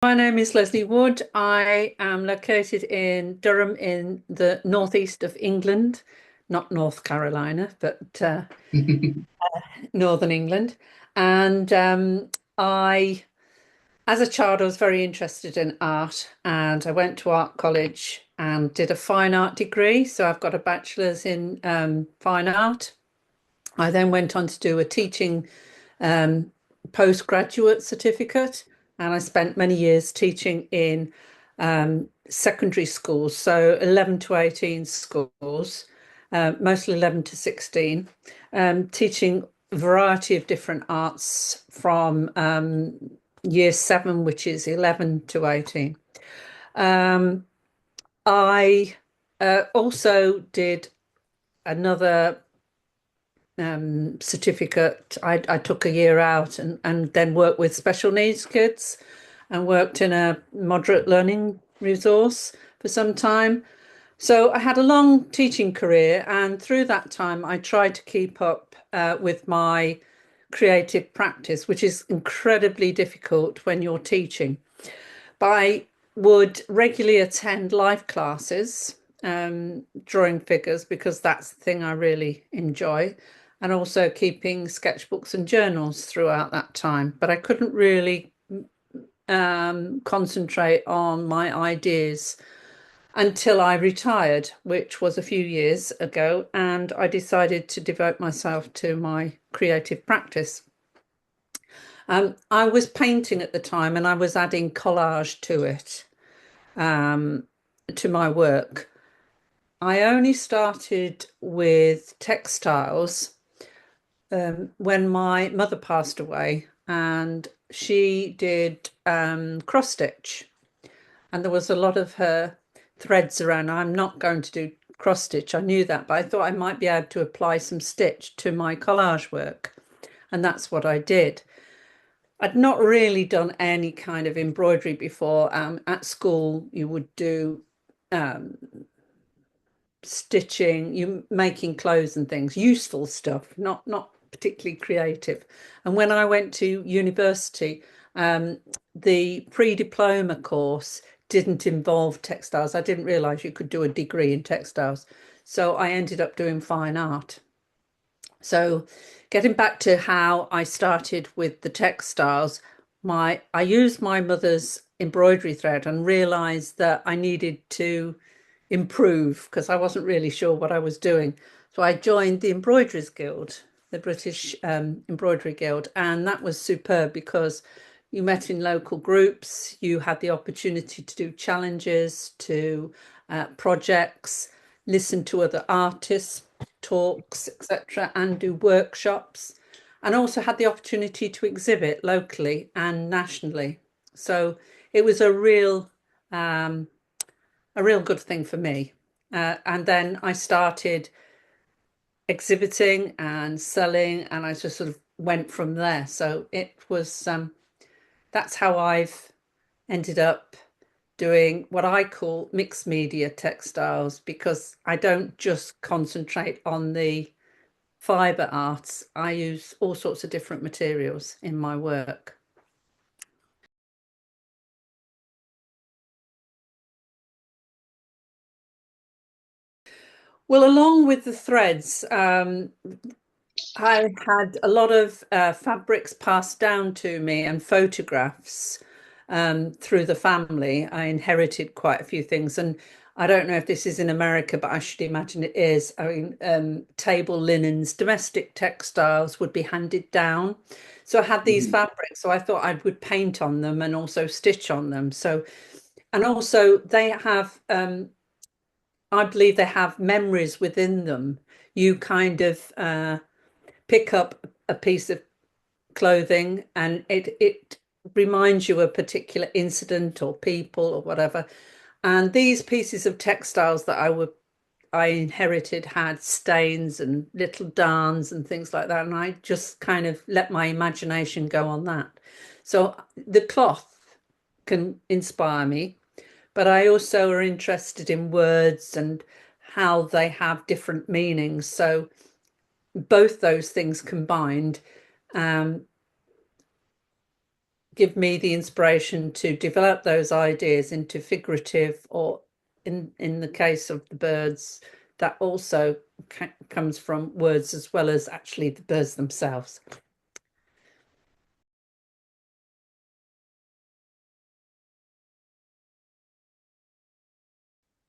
My name is Lesley Wood. I am located in Durham in the northeast of England, not North Carolina, but Northern England. And as a child, I was very interested in art, and I went to art college and did a fine art degree. So I've got a bachelor's in fine art. I then went on to do a teaching um, postgraduate certificate, and I spent many years teaching in secondary schools, so 11 to 18 schools, mostly 11 to 16, teaching a variety of different arts from year seven, which is 11 to 18. Um, I also did another certificate. I took a year out and then worked with special needs kids and worked in a moderate learning resource for some time. So I had a long teaching career, and through that time, I tried to keep up with my creative practice, which is incredibly difficult when you're teaching. But I would regularly attend live classes, drawing figures, because that's the thing I really enjoy, and also keeping sketchbooks and journals throughout that time. But I couldn't really concentrate on my ideas until I retired, which was a few years ago, and I decided to devote myself to my creative practice. I was painting at the time and I was adding collage to it, to my work. I only started with textiles when my mother passed away, and she did cross stitch, and there was a lot of her threads around. I'm not going to do cross stitch, I knew that, but I thought I might be able to apply some stitch to my collage work, and that's what I did. I'd not really done any kind of embroidery before. At school, you would do um, stitching, you making clothes and things, useful stuff, not particularly creative. And when I went to university, um, the pre-diploma course didn't involve textiles. I didn't realize you could do a degree in textiles. So I ended up doing fine art. So getting back to how I started with the textiles, my I used my mother's embroidery thread and realized that I needed to improve because I wasn't really sure what I was doing. So I joined the Embroiderers Guild, the British Embroidery Guild, and that was superb because you met in local groups, you had the opportunity to do challenges, to projects, listen to other artists, talks, etc., and do workshops, and also had the opportunity to exhibit locally and nationally. So it was um, a real good thing for me. And then I started exhibiting and selling, and I just sort of went from there. So it was that's how I've ended up doing what I call mixed media textiles because I don't just concentrate on the fiber arts. I use all sorts of different materials in my work. Well, along with the threads, I had a lot of fabrics passed down to me and photographs through the family. I inherited quite a few things, and I don't know if this is in America, but I should imagine it is. I mean, table linens, domestic textiles would be handed down. So I had these Mhm. fabrics, so I thought I would paint on them and also stitch on them. So, and also they have, I believe they have memories within them. You kind of pick up a piece of clothing and it reminds you of a particular incident or people or whatever. And these pieces of textiles that I inherited had stains and little darns and things like that. And I just kind of let my imagination go on that. So the cloth can inspire me, but I also are interested in words and how they have different meanings. So both those things combined um, give me the inspiration to develop those ideas into figurative, or in the case of the birds, that also comes from words as well as actually the birds themselves.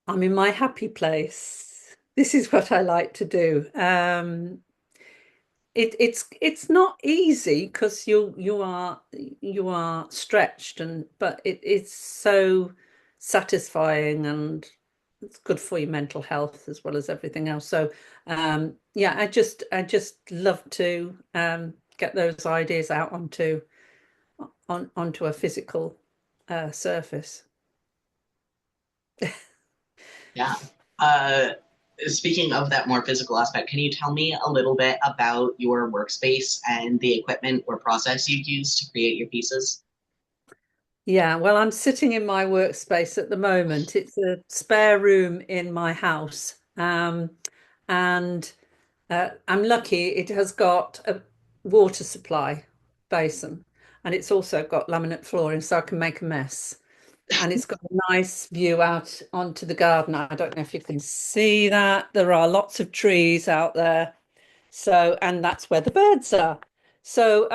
I'm in my happy place. This is what I like to do. It's not easy because you are stretched, and but it's so satisfying, and it's good for your mental health as well as everything else. So yeah, I just love to get those ideas out onto a physical surface. Yeah. Uh, Speaking of that more physical aspect, can you tell me a little bit about your workspace and the equipment or process you use to create your pieces? Yeah, well, I'm sitting in my workspace at the moment. It's a spare room in my house. And I'm lucky it has got a water supply basin, and it's also got laminate flooring so I can make a mess. And it's got a nice view out onto the garden. I don't know if you can see that. There are lots of trees out there. So, and that's where the birds are. So,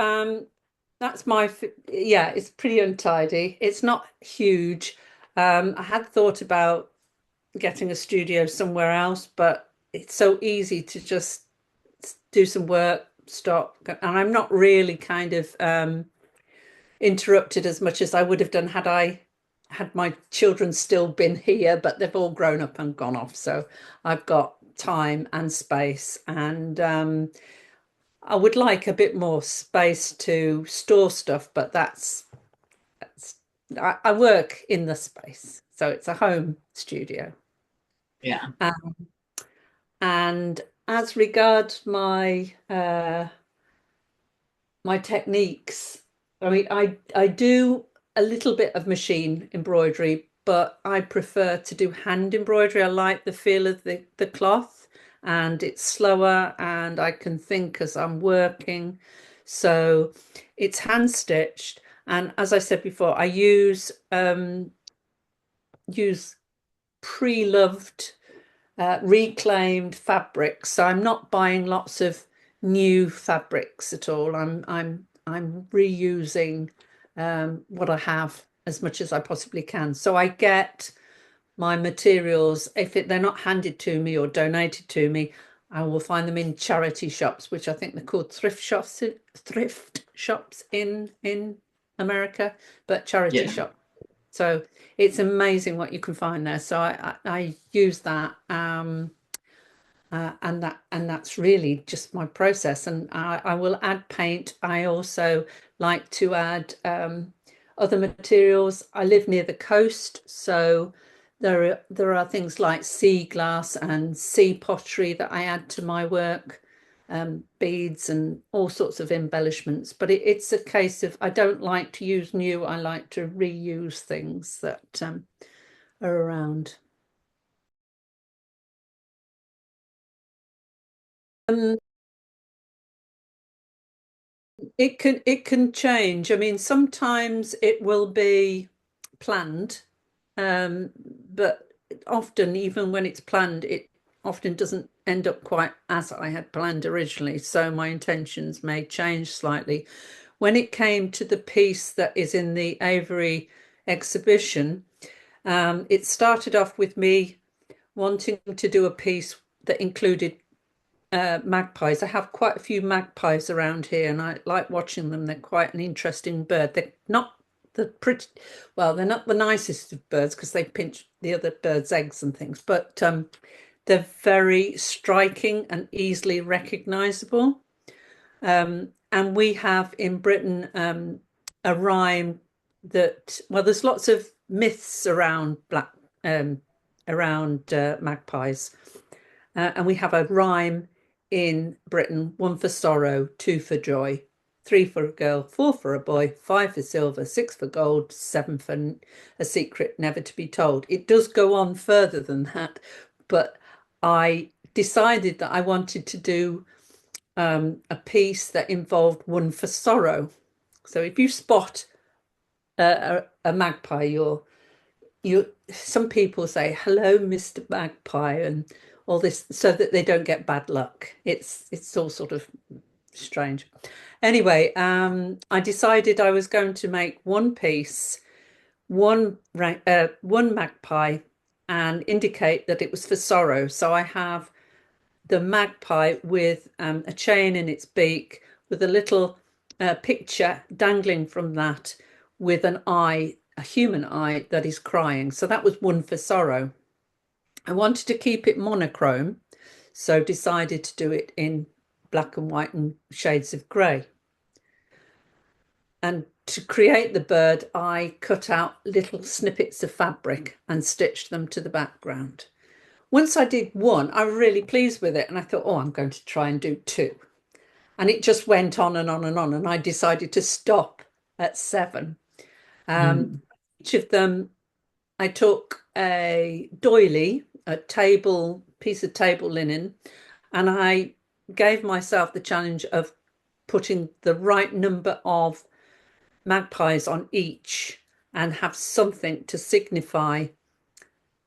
that's yeah, it's pretty untidy. It's not huge. I had thought about getting a studio somewhere else, but it's so easy to just do some work, stop, and I'm not really kind of interrupted as much as I would have done had I had my children still been here, but they've all grown up and gone off. So I've got time and space, and I would like a bit more space to store stuff, but that's I work in the space, so it's a home studio. Yeah. Um, and as regards my techniques, I mean, I do a little bit of machine embroidery, but I prefer to do hand embroidery. I like the feel of the cloth, and it's slower, and I can think as I'm working. So it's hand stitched. And as I said before, I use pre-loved reclaimed fabrics. So I'm not buying lots of new fabrics at all. I'm reusing what I have as much as I possibly can. So I get my materials, if they're not handed to me or donated to me, I will find them in charity shops, which I think they're called thrift shops in America, but charity Yeah. shop. So it's amazing what you can find there. So I use that, and that's really just my process. And I will add paint. I also like to add other materials. I live near the coast, so there are things like sea glass and sea pottery that I add to my work, beads and all sorts of embellishments. But it's a case of I don't like to use new. I like to reuse things that are around. Um, it can change. I mean, sometimes it will be planned, um, but often, even when it's planned, it often doesn't end up quite as I had planned originally. So my intentions may change slightly. When it came to the piece that is in the Aviary exhibition, it started off with me wanting to do a piece that included magpies. I have quite a few magpies around here, and I like watching them. They're quite an interesting bird. They're not the pretty, well, they're not the nicest of birds because they pinch the other birds' eggs and things, but they're very striking and easily recognizable. And we have in Britain a rhyme that, well, there's lots of myths um, around magpies. And we have a rhyme in Britain: one for sorrow, two for joy, three for a girl, four for a boy, five for silver, six for gold, seven for a secret never to be told. It does go on further than that, but I decided that I wanted to do a piece that involved one for sorrow. So if you spot a magpie, you some people say hello, Mr. Magpie, and all this so that they don't get bad luck. It's all sort of strange. Anyway, I decided I was going to make one piece, one magpie, and indicate that it was for sorrow. So I have the magpie with a chain in its beak, with a little picture dangling from that, with an eye, a human eye that is crying. So that was one for sorrow. I wanted to keep it monochrome, so decided to do it in black and white and shades of grey. And to create the bird, I cut out little snippets of fabric and stitched them to the background. Once I did one, I was really pleased with it, and I thought, oh, I'm going to try and do two. And it just went on and on and on, and I decided to stop at seven. Um, Mm. each of them, I took a doily, a table, piece of table linen, and I gave myself the challenge of putting the right number of magpies on each and have something to signify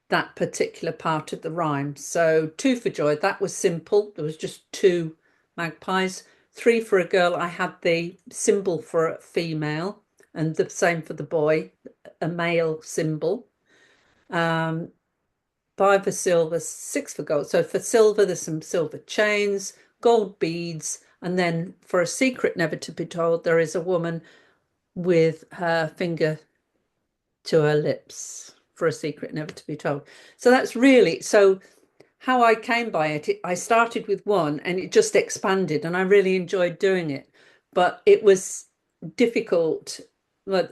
that particular part of the rhyme. So two for joy, that was simple. There was just two magpies. Three for a girl, I had the symbol for a female, and the same for the boy, a male symbol. Um, Five for silver, six for gold. So for silver, there's some silver chains, gold beads, and then for a secret never to be told, there is a woman with her finger to her lips for a secret never to be told. So that's really so how I came by it. I started with one and it just expanded, and I really enjoyed doing it. But it was difficult. Well,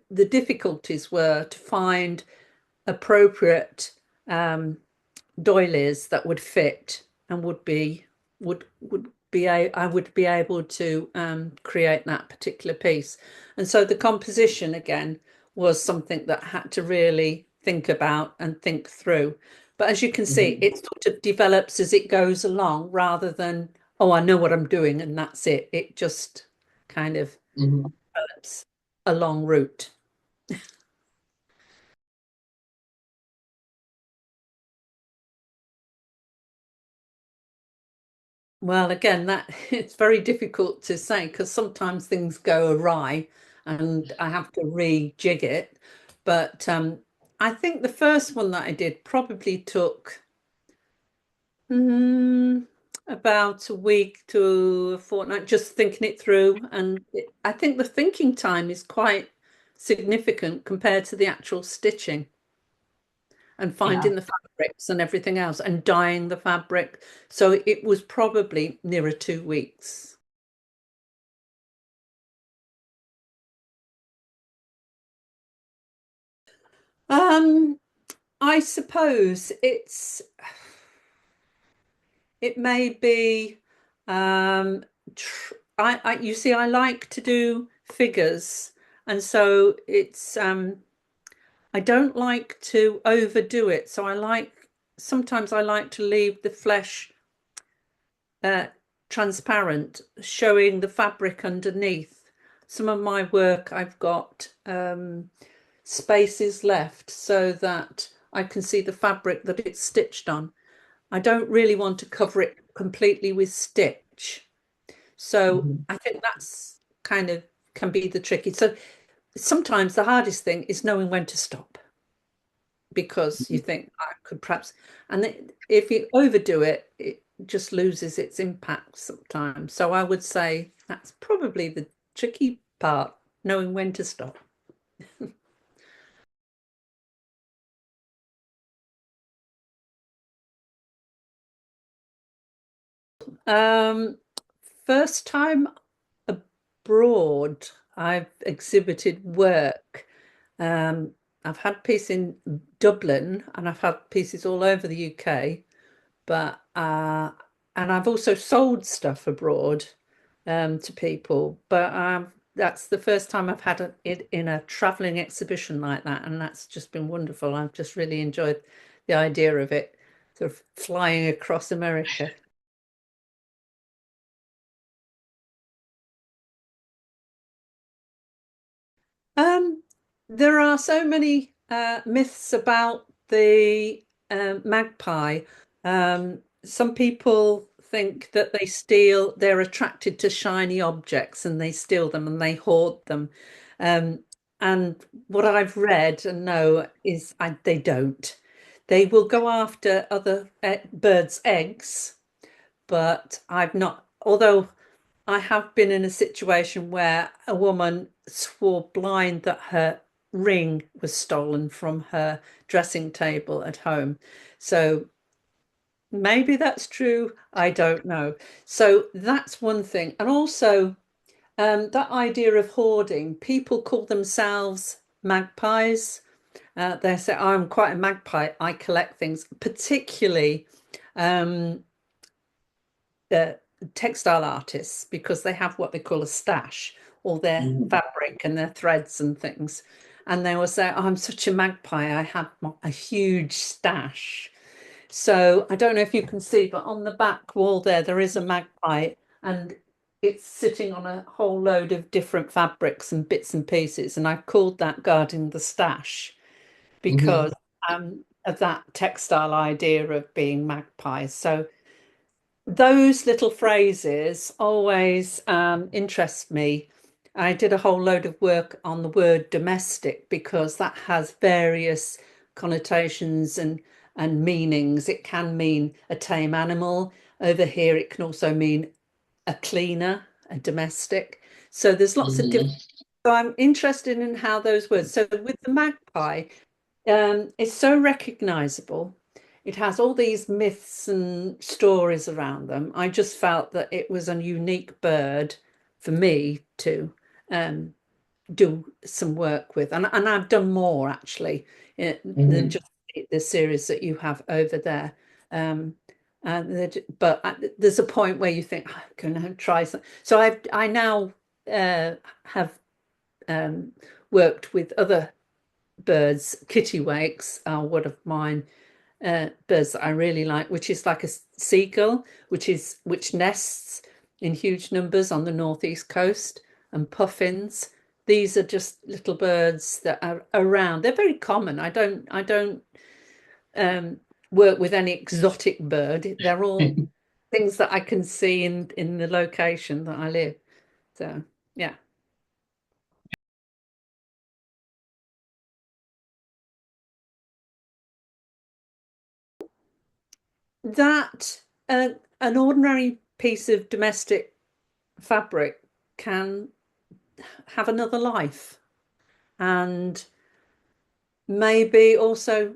the difficulties were to find appropriate doilies that would fit and would be I would be able to create that particular piece. And so the composition again was something that I had to really think about and think through. But as you can see, Mhm. it sort of develops as it goes along rather than, oh, I know what I'm doing and that's it. It just kind of Mhm. develops a long route. Well, again, that it's very difficult to say because sometimes things go awry and I have to rejig it. But I think the first one that I did probably took mm, about a week to a fortnight just thinking it through. And I think the thinking time is quite significant compared to the actual stitching and Yeah. finding the fabrics and everything else and dyeing the fabric. So it was probably nearer 2 weeks. Um, I suppose it may be um tr I you see I like to do figures, and so it's I don't like to overdo it. So I like sometimes I like to leave the flesh uh transparent, showing the fabric underneath. Some of my work I've got spaces left so that I can see the fabric that it's stitched on. I don't really want to cover it completely with stitch. So Mhm. I think that's kind of can be the tricky. So sometimes the hardest thing is knowing when to stop because you think I could perhaps, and if you overdo it, it just loses its impact sometimes. So I would say that's probably the tricky part, knowing when to stop. Um, First time abroad, I've exhibited work. Um, I've had pieces in Dublin and I've had pieces all over the UK, but and I've also sold stuff abroad to people. But that's the first time I've had it in a traveling exhibition like that, and that's just been wonderful. I've just really enjoyed the idea of it, sort of flying across America. Um, There are so many myths about the magpie. Some people think that they're attracted to shiny objects and they steal them and they hoard them. Um, and what I've read and know is they don't. They will go after other birds' eggs, but I've not, although I have been in a situation where a woman swore blind that her ring was stolen from her dressing table at home. So maybe that's true. I don't know. So that's one thing. And also, that idea of hoarding, people call themselves magpies. They say, "Oh, I'm quite a magpie. I collect things, particularly um, uh, textile artists because they have what they call a stash, all their Mhm. fabric and their threads and things. And they will say, oh, I'm such a magpie. I have a huge stash. So I don't know if you can see, but on the back wall there is a magpie and it's sitting on a whole load of different fabrics and bits and pieces. And I've called that guarding the stash because Mhm. of that textile idea of being magpies. So those little phrases always interest me. I did a whole load of work on the word domestic because that has various connotations and meanings. It can mean a tame animal. Over here, it can also mean a cleaner, a domestic. So there's lots of different. Mhm. So I'm interested in how those words. So with the magpie, it's so recognizable. It has all these myths and stories around them. I just felt that it was a unique bird for me to um, do some work with. And I've done more actually than Mhm. just the series that you have over there. But there's a point where you think, "Oh, I'm going to try some." So I now have um, worked with other birds. Kittiwakes are one of mine birds that I really like, which is like a seagull, which nests in huge numbers on the northeast coast, and puffins. These are just little birds that are around. They're very common. I don't um, work with any exotic bird. They're all things that I can see in the location that I live. So yeah, that an ordinary piece of domestic fabric can have another life and maybe also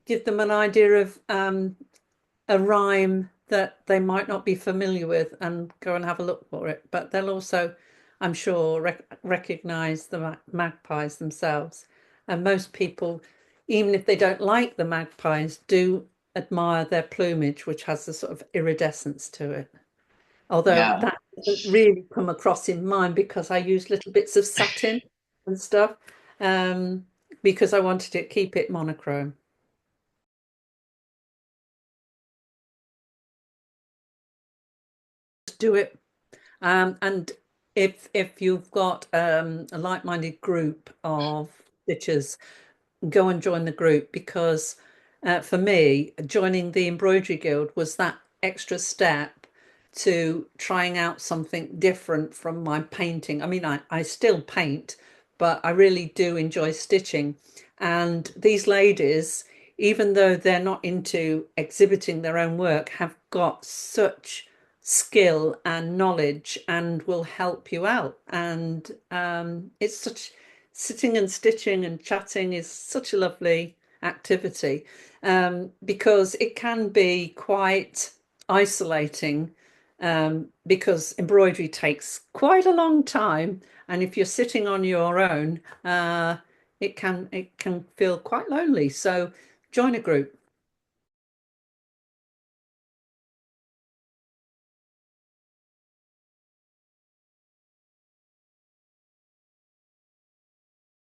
give them an idea of a rhyme that they might not be familiar with and go and have a look for it. But they'll also, I'm sure, recognize the magpies themselves. And most people, even if they don't like the magpies, do admire their plumage, which has a sort of iridescence to it. Although Yeah. that doesn't really come across in mine because I use little bits of satin and stuff, um, because I wanted to keep it monochrome. Do it. And if you've got a like-minded group of stitchers, go and join the group because for me, joining the embroidery guild was that extra step to trying out something different from my painting. I mean, I still paint, but I really do enjoy stitching. And these ladies, even though they're not into exhibiting their own work, have got such skill and knowledge and will help you out. And it's such sitting and stitching and chatting is such a lovely activity because it can be quite isolating because embroidery takes quite a long time, and if you're sitting on your own, it can feel quite lonely. So join a group.